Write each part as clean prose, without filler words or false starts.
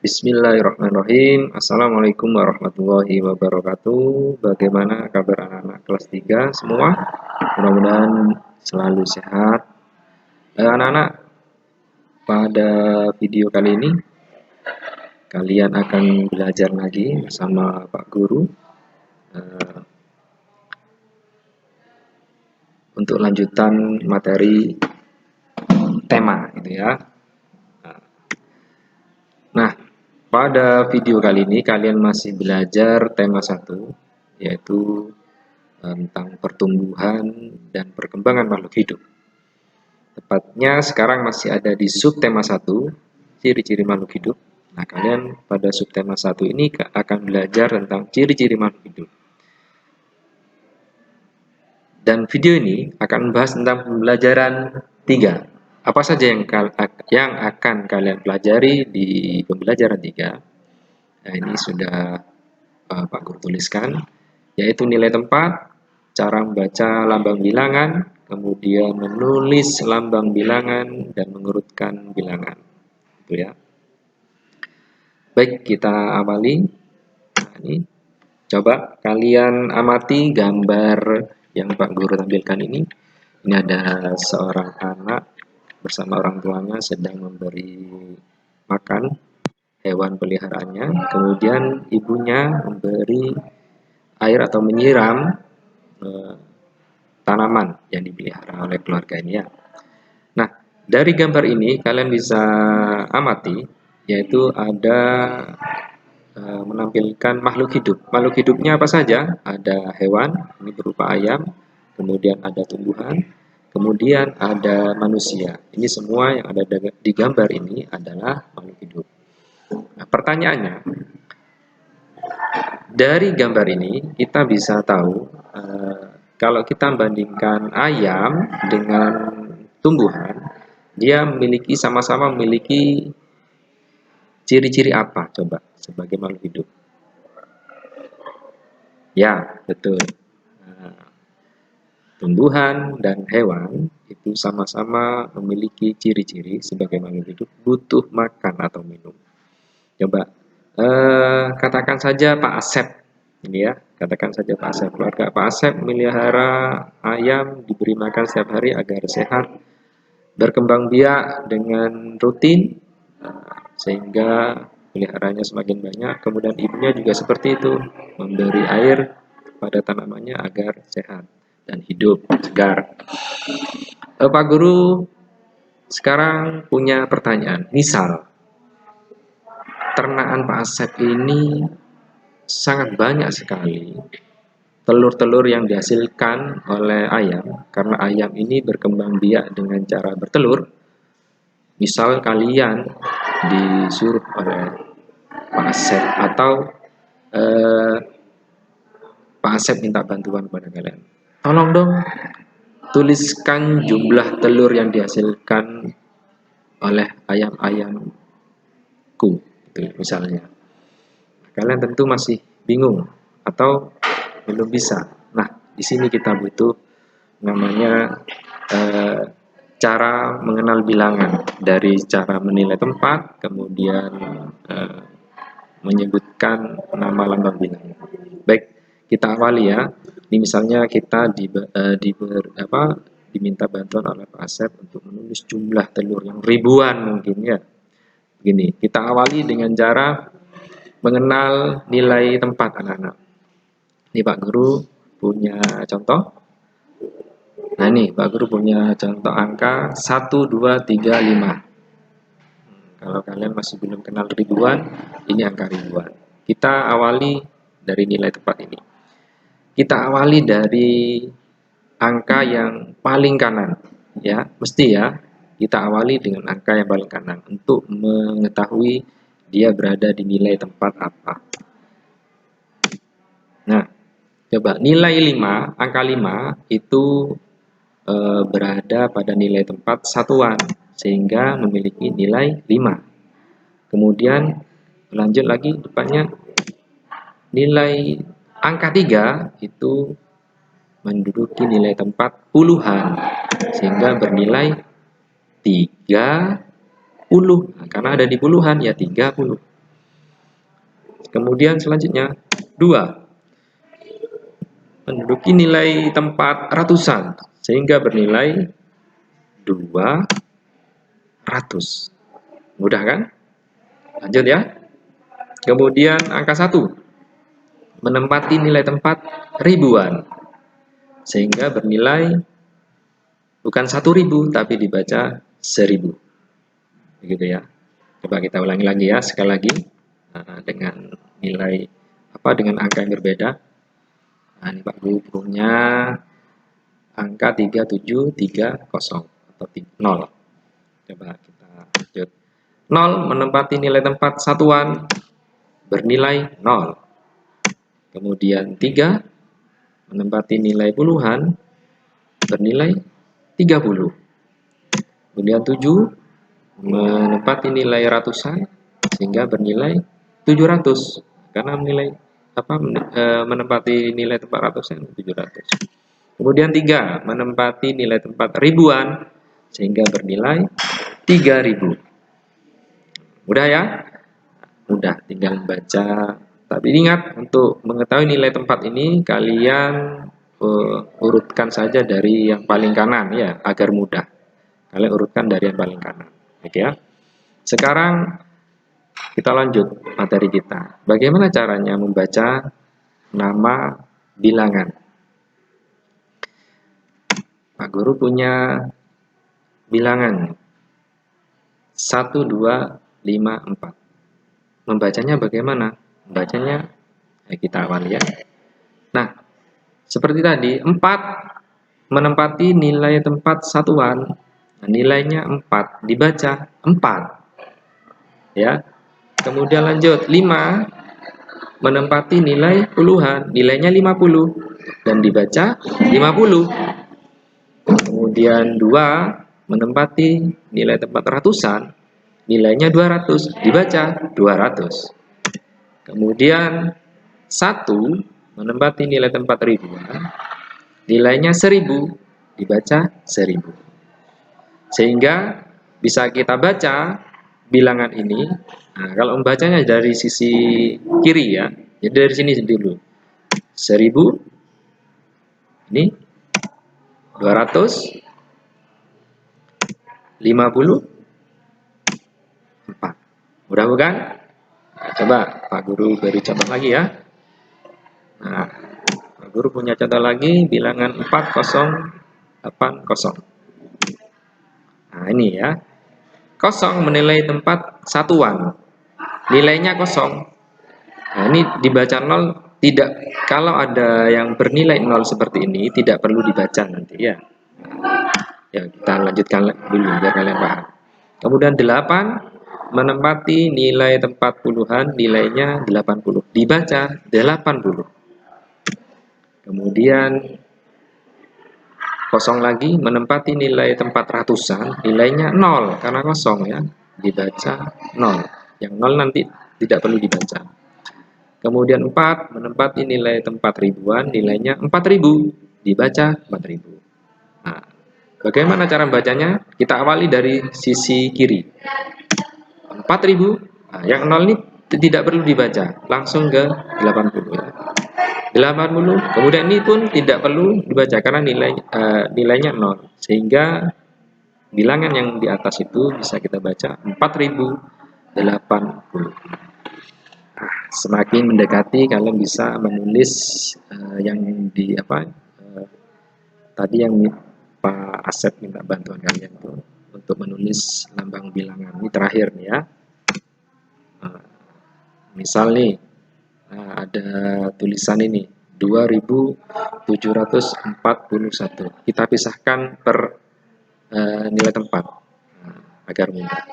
Bismillahirrahmanirrahim. Assalamualaikum warahmatullahi wabarakatuh. Bagaimana kabar anak-anak kelas 3 semua? Mudah-mudahan selalu sehat. Anak-anak, pada video kali ini kalian akan belajar lagi bersama Pak Guru untuk lanjutan materi tema gitu ya. Nah, pada video kali ini kalian masih belajar tema 1, yaitu tentang pertumbuhan dan perkembangan makhluk hidup. Tepatnya sekarang masih ada di subtema 1, ciri-ciri makhluk hidup. Nah, kalian pada subtema 1 ini akan belajar tentang ciri-ciri makhluk hidup. Dan video ini akan membahas tentang pembelajaran 3. Apa saja yang akan kalian pelajari di pembelajaran 3? Nah, ini sudah Pak Guru tuliskan, yaitu nilai tempat, cara membaca lambang bilangan, kemudian menulis lambang bilangan dan mengurutkan bilangan. Itu ya. Baik, kita awali. Nah, ini coba kalian amati gambar yang Pak Guru tampilkan ini. Ini ada seorang anak bersama orang tuanya sedang memberi makan hewan peliharaannya, kemudian ibunya memberi air atau menyiram tanaman yang dipelihara oleh keluarga ini ya. Nah, dari gambar ini kalian bisa amati, yaitu ada menampilkan makhluk hidup. Makhluk hidupnya apa saja? Ada hewan, ini berupa ayam, kemudian ada tumbuhan, kemudian ada manusia. Ini semua yang ada di gambar ini adalah makhluk hidup. Nah, pertanyaannya, dari gambar ini kita bisa tahu kalau kita bandingkan ayam dengan tumbuhan, dia sama-sama memiliki ciri-ciri apa coba sebagai makhluk hidup? Ya, betul. Tumbuhan dan hewan itu sama-sama memiliki ciri-ciri sebagai makhluk hidup butuh makan atau minum. Coba katakan saja Pak Asep, ini ya, katakan saja Pak Asep, keluarga Pak Asep melihara ayam, diberi makan setiap hari agar sehat, berkembang biak dengan rutin, sehingga peliharanya semakin banyak. Kemudian ibunya juga seperti itu, memberi air pada tanamannya agar sehat dan hidup segar. Pak Guru sekarang punya pertanyaan. Misal ternakan Pak Asep ini sangat banyak sekali telur-telur yang dihasilkan oleh ayam, karena ayam ini berkembang biak dengan cara bertelur. Misal kalian disuruh oleh Pak Asep atau Pak Asep minta bantuan kepada kalian, tolong dong tuliskan jumlah telur yang dihasilkan oleh ayam-ayamku, gitu misalnya. Kalian tentu masih bingung atau belum bisa. Nah, di sini kita butuh namanya cara mengenal bilangan, dari cara menilai tempat, kemudian menyebutkan nama lambang bilangan. Baik, kita awali ya. Ini misalnya kita diminta bantuan oleh Pak Asep untuk menulis jumlah telur yang ribuan mungkin ya. Begini, kita awali dengan cara mengenal nilai tempat anak-anak. Ini Pak Guru punya contoh. Nah ini Pak Guru punya contoh angka 1, 2, 3, 5. Kalau kalian masih belum kenal ribuan, ini angka ribuan. Kita awali dari nilai tempat ini. Kita awali dari angka yang paling kanan, ya, mesti ya. Kita awali dengan angka yang paling kanan untuk mengetahui dia berada di nilai tempat apa. Nah, coba nilai 5, angka 5 itu berada pada nilai tempat satuan, sehingga memiliki nilai 5. Kemudian lanjut lagi depannya, nilai angka 3 itu menduduki nilai tempat puluhan, sehingga bernilai 30. Nah, karena ada di puluhan ya 30. Kemudian selanjutnya 2. Menduduki nilai tempat ratusan sehingga bernilai 200. Mudah kan? Lanjut ya. Kemudian angka 1. Menempati nilai tempat ribuan sehingga bernilai bukan 1.000 tapi dibaca 1.000. Begitu ya. Coba kita ulangi lagi ya, sekali lagi dengan nilai dengan angka yang berbeda. Nah, ini Pak Guru punya angka 3730 atau 0. Coba kita lanjut. 0 menempati nilai tempat satuan bernilai 0. Kemudian 3 menempati nilai puluhan bernilai 30. Kemudian 7 menempati nilai ratusan sehingga bernilai 700. Karena menempati nilai tempat ratusan 700. Kemudian 3 menempati nilai tempat ribuan sehingga bernilai 3000. Mudah ya? Mudah, tinggal membaca. Tapi ingat, untuk mengetahui nilai tempat ini kalian urutkan saja dari yang paling kanan ya, agar mudah. Kalian urutkan dari yang paling kanan. Oke ya. Sekarang kita lanjut materi kita. Bagaimana caranya membaca nama bilangan? Pak Guru punya bilangan 1, 2, 5, 4. Membacanya bagaimana? Membacanya kita awali ya. Nah, seperti tadi 4 menempati nilai tempat satuan. Nah, nilainya 4 dibaca 4. Ya. Kemudian lanjut 5 menempati nilai puluhan, nilainya 50 dan dibaca 50. Kemudian 2 menempati nilai tempat ratusan, nilainya 200, dibaca 200. Kemudian 1 menempati nilai tempat ribuan, nilainya 1000, dibaca 1000. Sehingga bisa kita baca bilangan ini. Nah, kalau membacanya dari sisi kiri ya, jadi dari sini dulu. 1000, ini 254. Mudah bukan? Nah, coba Pak Guru beri contoh lagi ya. Nah, Pak Guru punya contoh lagi bilangan 4080. Nah, ini ya. 0 menilai tempat satuan. Nilainya 0. Nah, ini dibaca 0 tidak. Kalau ada yang bernilai 0 seperti ini tidak perlu dibaca nanti ya. Ya, kita lanjutkan dulu biar kalian paham. Kemudian 8 menempati nilai tempat puluhan, nilainya 80. Dibaca 80. Kemudian 0 lagi menempati nilai tempat ratusan, nilainya 0 karena 0 ya. Dibaca 0. Yang 0 nanti tidak perlu dibaca. Kemudian 4 menempati nilai tempat ribuan, nilainya 4000. Dibaca 4000. Nah, bagaimana cara membacanya? Kita awali dari sisi kiri. 4000. Nah, yang 0 ini tidak perlu dibaca, langsung ke 80 ya. 80. Kemudian ini pun tidak perlu dibaca karena nilainya 0. Sehingga bilangan yang di atas itu bisa kita baca 4080. Nah, semakin mendekati kalian bisa menulis yang di tadi yang Pak Asep minta bantuan kalian tuh untuk menulis lambang bilangan. Ini terakhir nih ya. Misal nih ada tulisan ini 2741. Kita pisahkan per nilai tempat agar mudah.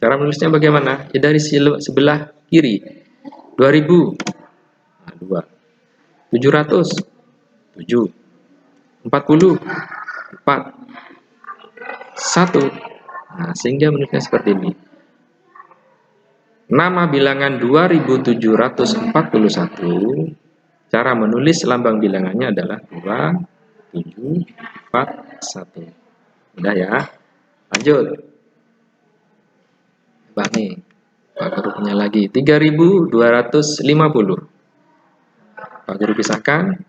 Cara menulisnya bagaimana? Ya dari sebelah kiri. 2000. Nah, 2. 700. 7. 40. 4. 1. Nah, sehingga menulisnya seperti ini. Nama bilangan 2741. Cara menulis lambang bilangannya adalah 2741. Udah ya. Lanjut. Coba nih. Pak Guru punya lagi 3.250. Pak Guru pisahkan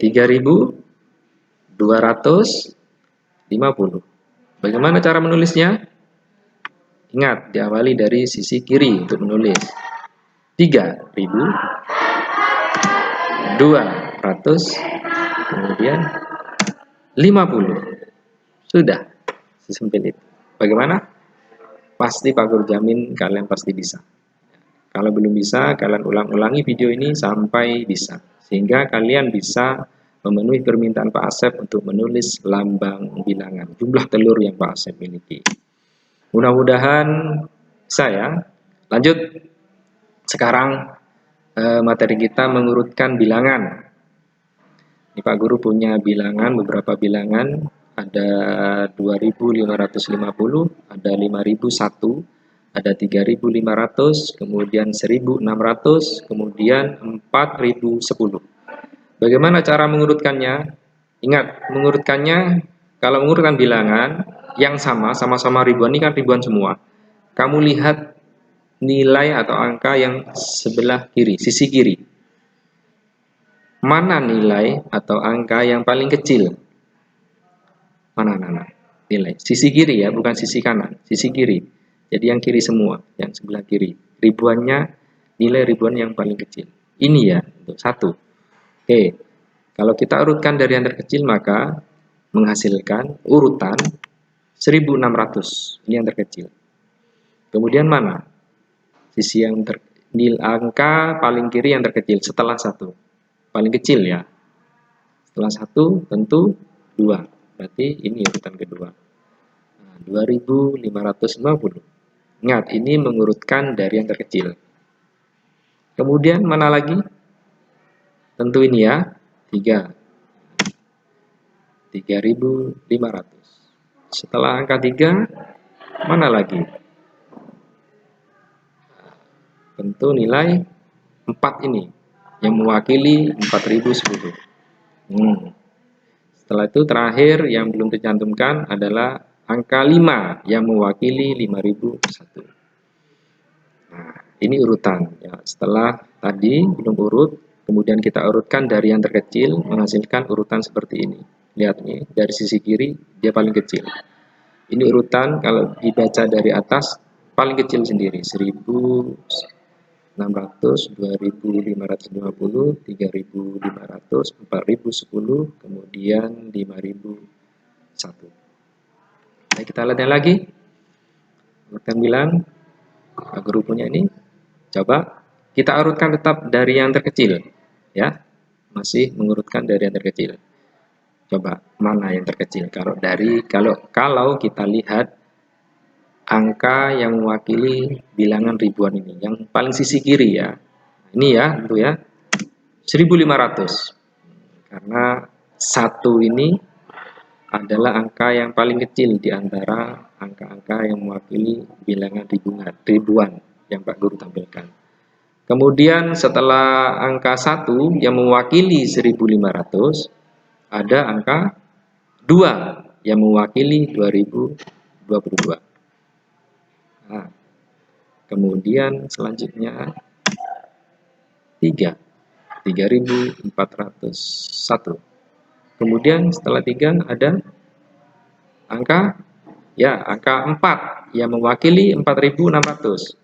3.250. Bagaimana cara menulisnya? Ingat, diawali dari sisi kiri untuk menulis. 3.200, kemudian 50. Sudah, sesimpel itu. Bagaimana? Pasti Pak Guru jamin kalian pasti bisa. Kalau belum bisa, kalian ulang-ulangi video ini sampai bisa. Sehingga kalian bisa memenuhi permintaan Pak Asep untuk menulis lambang bilangan, jumlah telur yang Pak Asep miliki. Mudah-mudahan saya lanjut. Sekarang materi kita mengurutkan bilangan. Ini Pak Guru punya bilangan, beberapa bilangan. Ada 2.550, ada 5.001, ada 3.500, kemudian 1.600, kemudian 4.010. Bagaimana cara mengurutkannya? Ingat, mengurutkannya, kalau mengurutkan bilangan yang sama-sama ribuan, ini kan ribuan semua. Kamu lihat nilai atau angka yang sebelah kiri, sisi kiri. Mana nilai atau angka yang paling kecil? Mana nilai? Sisi kiri ya, bukan sisi kanan, sisi kiri. Jadi yang kiri semua, yang sebelah kiri. Ribuannya, nilai ribuan yang paling kecil. Ini ya, untuk 1. Oke, kalau kita urutkan dari yang terkecil, maka menghasilkan urutan 1.600. Ini yang terkecil. Kemudian mana? Sisi yang angka paling kiri yang terkecil setelah 1. Paling kecil ya. Setelah 1 tentu 2. Berarti ini urutan kedua. 2.550. Ingat, ini mengurutkan dari yang terkecil. Kemudian mana lagi? Tentu ini ya, 3. 3.500. Setelah angka 3, mana lagi? Tentu nilai 4 ini, yang mewakili 4.010. Setelah itu terakhir yang belum dicantumkan adalah angka 5 yang mewakili 5.001. Nah, ini urutan ya. Setelah tadi belum urut, kemudian kita urutkan dari yang terkecil menghasilkan urutan seperti ini. Lihat nih, dari sisi kiri dia paling kecil. Ini urutan kalau dibaca dari atas paling kecil sendiri, 1.600, 2.550, 3.500, 4.010, kemudian 5.001. Nah, kita lihat yang lagi. Urutkan bilang, Pak Guru punya ini. Coba kita urutkan tetap dari yang terkecil, ya. Masih mengurutkan dari yang terkecil. Coba mana yang terkecil? Kalau kita lihat angka yang mewakili bilangan ribuan ini, yang paling sisi kiri ya. Ini ya, tentu ya. 1.500. Karena 1 ini adalah angka yang paling kecil di antara angka-angka yang mewakili bilangan ribuan yang Pak Guru tampilkan. Kemudian setelah angka 1 yang mewakili 1.500, ada angka 2 yang mewakili 2022. Nah, kemudian selanjutnya 3.401. Kemudian setelah 3 ada angka 4 yang mewakili 4.600.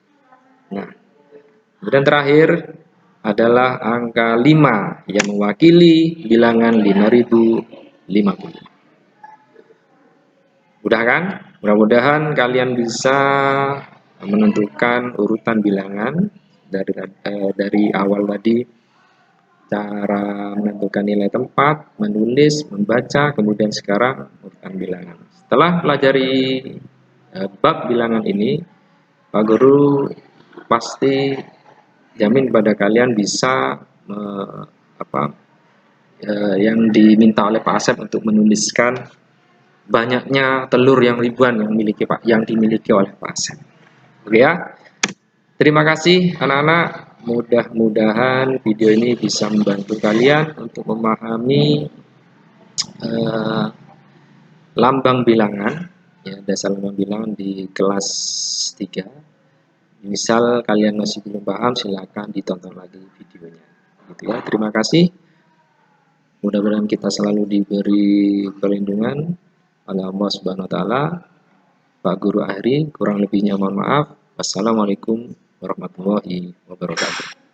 Nah, kemudian terakhir adalah angka 5 yang mewakili bilangan 5.050. Mudah kan? Mudah-mudahan kalian bisa menentukan urutan bilangan dari awal tadi, cara menentukan nilai tempat, menulis, membaca, kemudian sekarang urutan bilangan. Setelah pelajari bab bilangan ini, Pak Guru pasti jamin pada kalian bisa yang diminta oleh Pak Asep untuk menuliskan banyaknya telur yang ribuan yang dimiliki oleh Pak Asep. Oke ya. Terima kasih anak-anak. Mudah-mudahan video ini bisa membantu kalian untuk memahami lambang bilangan Ya, ada Salma bilang di kelas 3. Misal kalian masih belum paham, silakan ditonton lagi videonya. Gitu ya. Terima kasih. Mudah-mudahan kita selalu diberi perlindungan oleh Allah Subhanahu wa taala. Pak Guru akhiri, kurang lebihnya mohon maaf. Wassalamualaikum warahmatullahi wabarakatuh.